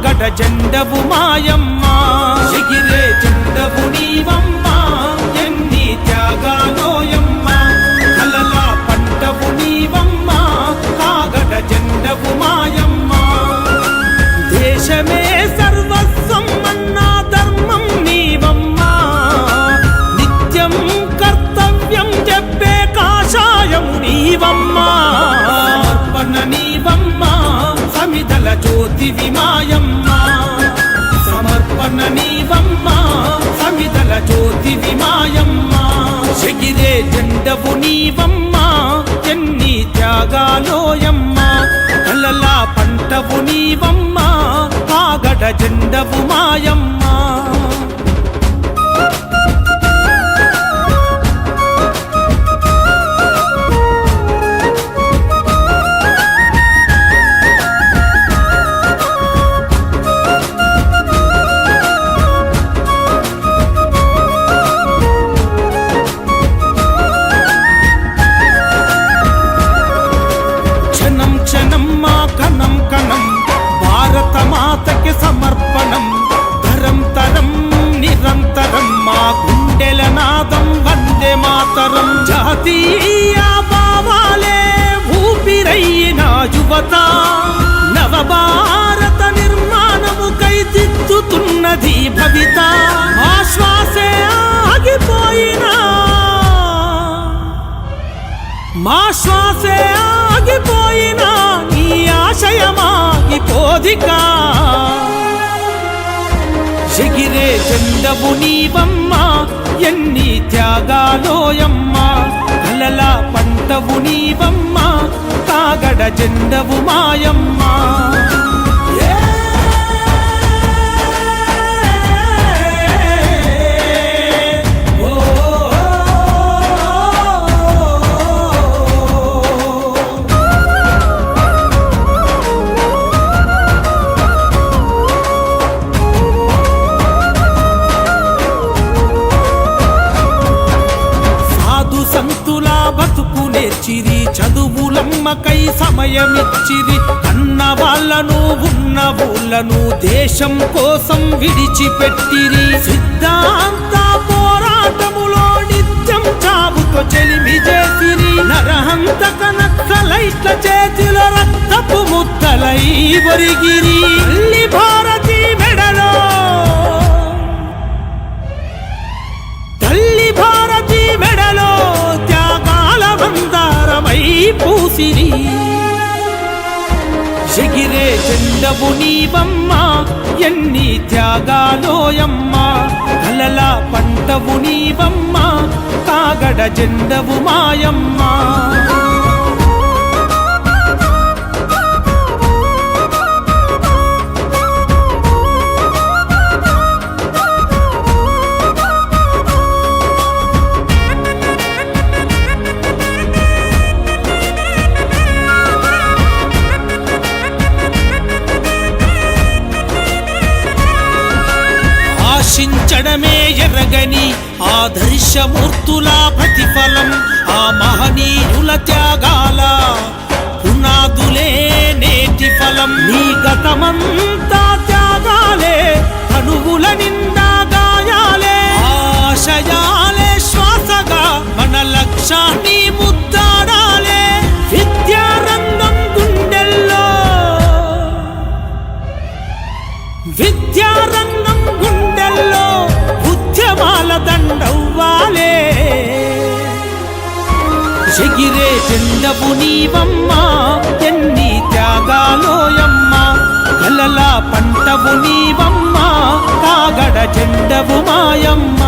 కాగడ జెండవు మాయమ్మ ఎగిరే జెండవు నీవమ్మ ఎన్ని త్యాగాలోయమ్మ కలల పంటవు నీవమ్మ కాగడ జెండవు మాయమ్మ దేశమే సర్వస్వం అన్నా ధర్మం నీవమ్మ నిత్యం కర్తవ్యం చెప్పే కాషాయము నీవమ్మ సమర్పణ నీవమ్మ సమిదల జ్యోతివి మాయమ్మ సమర్పణ నీవమ్మ సమిదల జ్యోతివి మాయమ్మ ఎగిరే జెండవు నీవమ్మ ఎన్ని త్యాగాలోయమ్మ కలల పంటవు నీవమ్మ కాగడ జెండవు మాయమ్మ కణం కణం భారత మాతకి సమర్పణం తరం తరం నిరంతరం మా గుండెల నాదం వందే మాతరం జాతీయ భావాలే ఊపిరైన యువత నవభారత నిర్మాణముకై దిద్దుతున్నది భవిత మా శ్వాసే ఆగిపోయినా మా శ్వాసే ఆగిపోయినా నీ ఆశయమాగిపోదికా ఎగిరే జెండవు నీవమ్మ ఎన్ని త్యాగాలోయమ్మ కలల పంటవు నీవమ్మ కాగడ జెండవు మాయమ్మ బతుకునేర్చిరి చదువులమ్మకై సమయమిచ్చిరి అన్న వాళ్ళను ఉన్న ఊళ్ళను దేశం కోసం విడిచిపెట్టిరి సిద్ధాంత పోరాటములో నిత్యం చావుతో చెలిమి చేసిరి నరహంతక నక్సలైట్ల చేతిలో రక్తపు ముద్దలై ఒరిగిరి తల్లి భారతి మెడలో తల్లి భారతి మెడలో మందారమై పూసిరి ఎగిరే జెండవు నీవమ్మ ఎన్ని త్యాగాలోయమ్మ కలల పంటవు నీవమ్మ కాగడ జెండవు మాయమ్మ ఆశించడమే ఎరగని ఆదర్శమూర్తుల ప్రతిఫలం ఆ మహనీయుల త్యాగాల పునాదులే నేటి ఫలం నీ గతమంతా త్యాగాలే తనువుల నిండా గాయాలే ఆశయాలే శ్వాసగా మన లక్ష్యాన్ని ముద్దాడాలే విద్యారంగం గుండెల్లో విద్యారంగం గుండెల్లో ఉద్యమాల దండవ్వాలే ఎగిరే జెండవు నీవమ్మ ఎన్ని త్యాగాలోయమ్మ కలల పంటవు నీవమ్మ కాగడ జెండవు మాయమ్మ